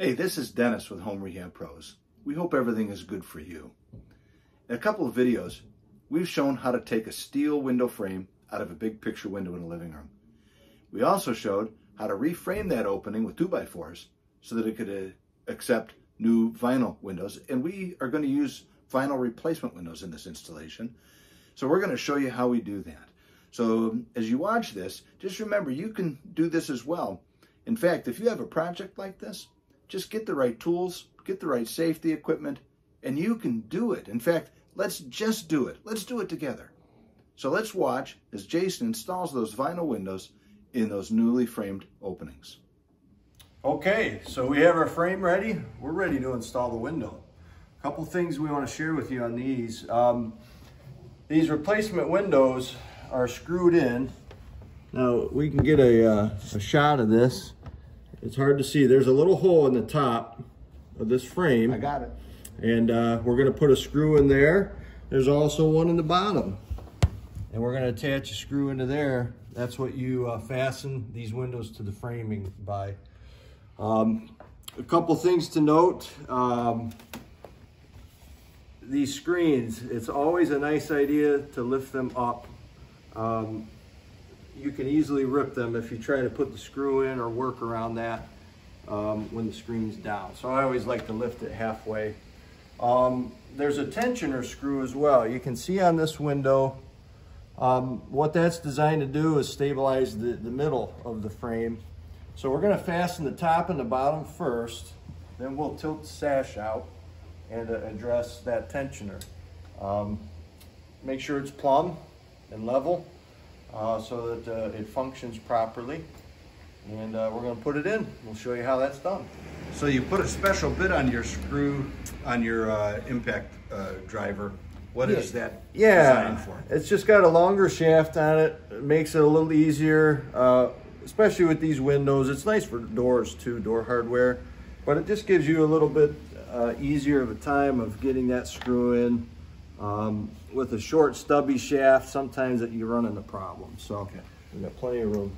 Hey, this is Dennis with Home Rehab Pros. We hope everything is good for you. In a couple of videos, we've shown how to take a steel window frame out of a big picture window in a living room. We also showed how to reframe that opening with 2x4s so that it could accept new vinyl windows. And we are going to use vinyl replacement windows in this installation. So we're going to show you how we do that. So as you watch this, just remember you can do this as well. In fact, if you have a project like this, just get the right tools, get the right safety equipment, and you can do it. In fact, let's just do it. Let's do it together. So let's watch as Jason installs those vinyl windows in those newly framed openings. Okay, so we have our frame ready. We're ready to install the window. A couple things we want to share with you on these. These replacement windows are screwed in. Now we can get a shot of this. It's hard to see. There's a little hole in the top of this frame. I got it. And we're going to put a screw in there. There's also one in the bottom. And we're going to attach a screw into there. That's what you fasten these windows to the framing by. A couple things to note. These screens, it's always a nice idea to lift them up. You can easily rip them if you try to put the screw in or work around that when the screen's down. So I always like to lift it halfway. There's a tensioner screw as well. You can see on this window, what that's designed to do is stabilize the middle of the frame. So we're gonna fasten the top and the bottom first, then we'll tilt the sash out and address that tensioner. Make sure it's plumb and level. So that it functions properly, and we're going to put it in. We'll show you how that's done. So you put a special bit on your screw, on your impact driver. What is that designed for? It's just got a longer shaft on it. It makes it a little easier, especially with these windows. It's nice for doors too, door hardware, but it just gives you a little bit easier of a time of getting that screw in. With a short stubby shaft, sometimes that you run into problems. So we've got plenty of room.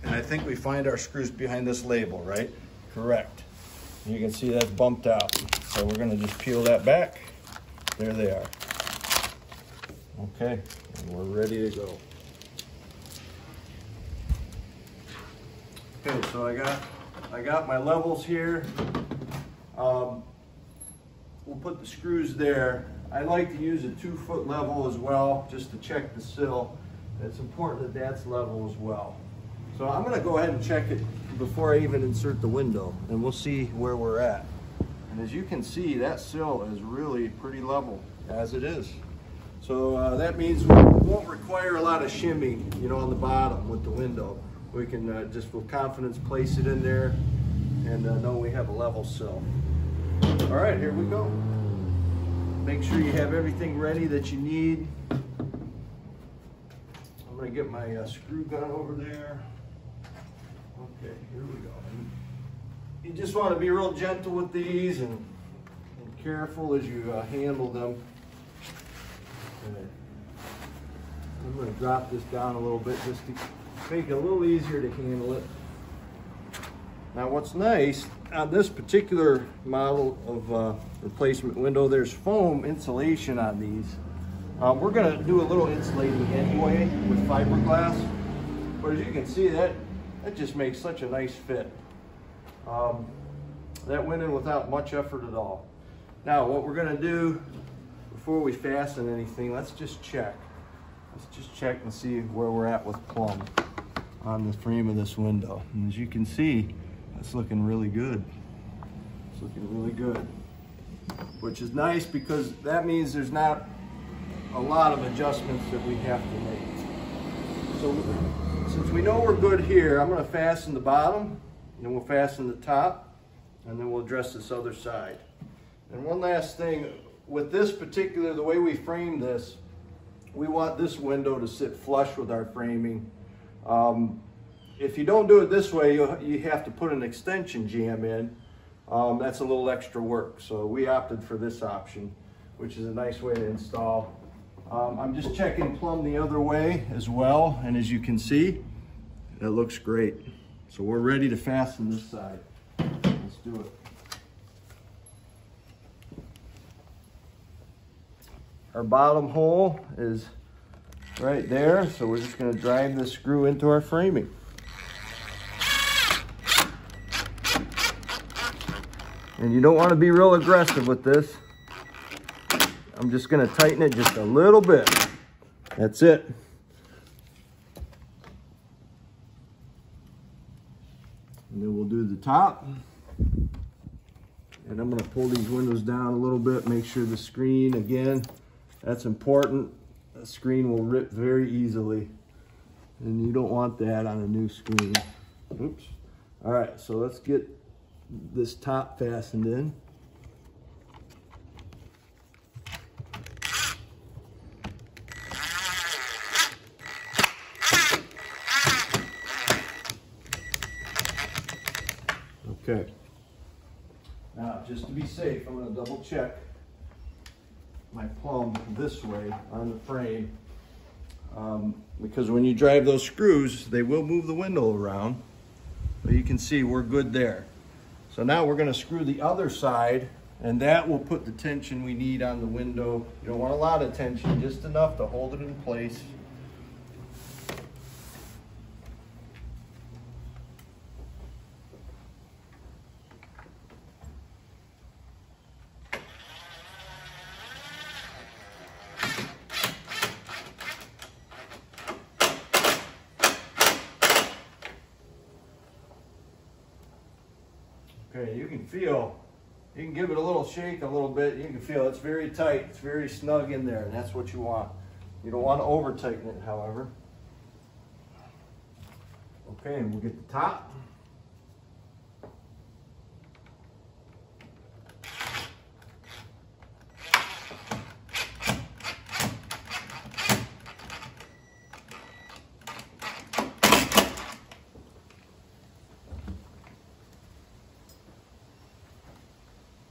And I think we find our screws behind this label, right? Correct. You can see that's bumped out. So we're gonna just peel that back. There they are. Okay, and we're ready to go. Okay, so I got my levels here. We'll put the screws there. I like to use a 2-foot level as well, just to check the sill. It's important that that's level as well. So I'm gonna go ahead and check it before I even insert the window, and we'll see where we're at. And as you can see, that sill is really pretty level as it is. So that means we won't require a lot of shimming, you know, on the bottom with the window. We can just with confidence place it in there and know we have a level sill. All right, here we go. Make sure you have everything ready that you need. I'm gonna get my screw gun over there. Okay, here we go. You just want to be real gentle with these and careful as you handle them. Okay. I'm gonna drop this down a little bit just to make it a little easier to handle it. Now what's nice, on this particular model of replacement window, there's foam insulation on these. We're going to do a little insulating anyway with fiberglass, but as you can see, that just makes such a nice fit. That went in without much effort at all. Now what we're going to do before we fasten anything, let's just check. Let's just check and see where we're at with plumb on the frame of this window. And as you can see, it's looking really good. It's looking really good, which is nice because that means there's not a lot of adjustments that we have to make. So since we know we're good here, I'm going to fasten the bottom, and then we'll fasten the top, and then we'll address this other side. And one last thing, with this particular, the way we frame this, we want this window to sit flush with our framing. If you don't do it this way, you have to put an extension jamb in. That's a little extra work. So we opted for this option, which is a nice way to install. I'm just checking plumb the other way as well. And as you can see, it looks great. So we're ready to fasten this side. Let's do it. our bottom hole is right there. So we're just gonna drive this screw into our framing. And you don't want to be real aggressive with this. I'm just going to tighten it just a little bit. That's it. And then we'll do the top. And I'm going to pull these windows down a little bit, make sure the screen, again, that's important. The screen will rip very easily. And you don't want that on a new screen. Oops. All right, so let's get this top fastened in. Okay. Now, just to be safe, I'm going to double check my plumb this way on the frame. Because when you drive those screws, they will move the window around. But you can see we're good there. So now we're going to screw the other side, and that will put the tension we need on the window. You don't want a lot of tension, just enough to hold it in place. Okay, you can feel, you can give it a little shake a little bit, you can feel it's very tight, it's very snug in there, and that's what you want. You don't want to over tighten it, however. Okay, and we'll get the top.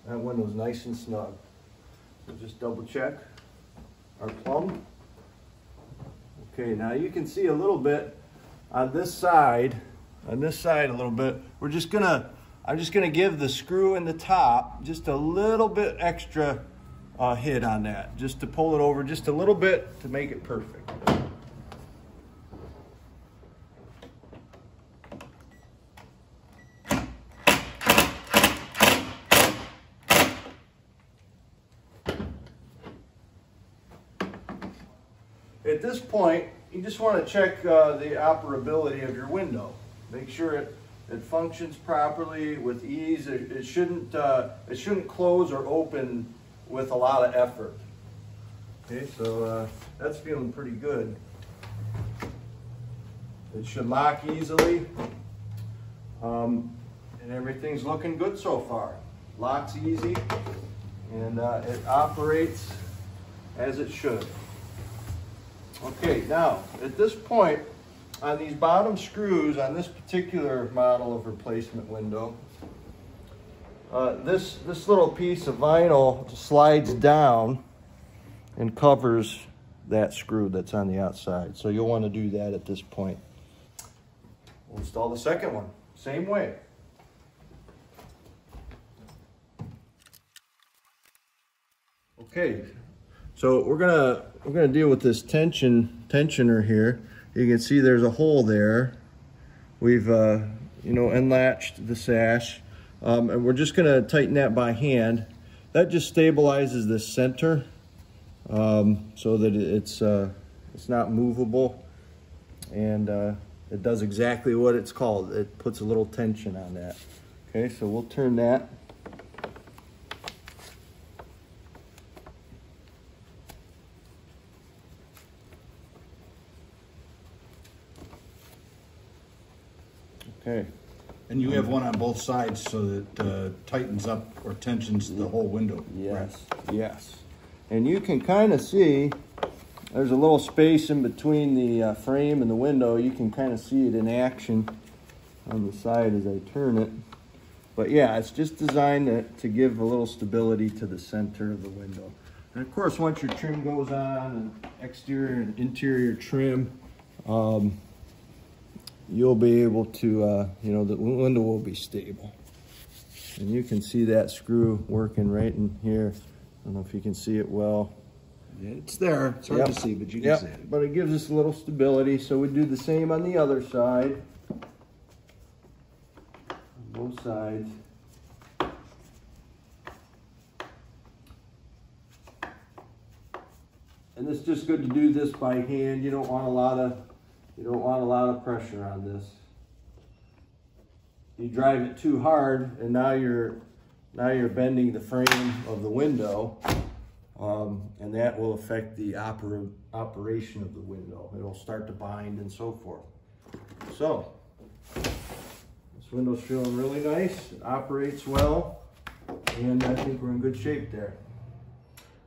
That window's nice and snug. So just double check our plumb. Okay, now you can see a little bit on this side a little bit. I'm just gonna give the screw in the top just a little bit extra hit on that, just to pull it over just a little bit to make it perfect. At this point, you just want to check the operability of your window. Make sure it functions properly with ease. It shouldn't close or open with a lot of effort. Okay, so that's feeling pretty good. It should lock easily, and everything's looking good so far. Locks easy, and it operates as it should. Okay, now at this point, on these bottom screws on this particular model of replacement window, this little piece of vinyl slides down and covers that screw that's on the outside. So you'll want to do that at this point. We'll install the second one, same way. Okay, so we're gonna deal with this tensioner here. You can see there's a hole there. We've unlatched the sash, and we're just gonna tighten that by hand. That just stabilizes the center so that it's not movable, and it does exactly what it's called. It puts a little tension on that. Okay, so we'll turn that. Okay. And you have one on both sides so that tightens up or tensions the whole window. Yes, right? Yes. And you can kind of see there's a little space in between the frame and the window. You can kind of see it in action on the side as I turn it. But yeah, it's just designed to give a little stability to the center of the window. And of course, once your trim goes on, and exterior and interior trim, you'll be able to, the window will be stable. And you can see that screw working right in here. I don't know if you can see it well. It's there. It's hard to see, but you can see it. But it gives us a little stability. So we do the same on the other side. On both sides. And it's just good to do this by hand. You don't want a lot of pressure on this. You drive it too hard, and now you're bending the frame of the window, and that will affect the operation of the window. It'll start to bind and so forth. So this window's feeling really nice. It operates well, and I think we're in good shape there.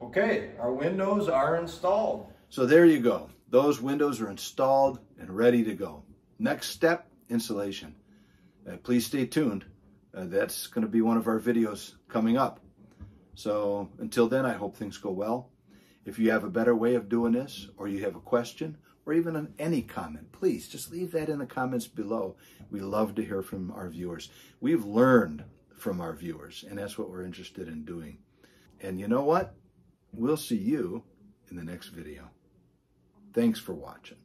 Okay, our windows are installed. So there you go. Those windows are installed and ready to go. Next step, insulation. Please stay tuned. That's going to be one of our videos coming up. So until then, I hope things go well. If you have a better way of doing this, or you have a question, or even any comment, please just leave that in the comments below. We love to hear from our viewers. We've learned from our viewers, and that's what we're interested in doing. And you know what? We'll see you in the next video. Thanks for watching.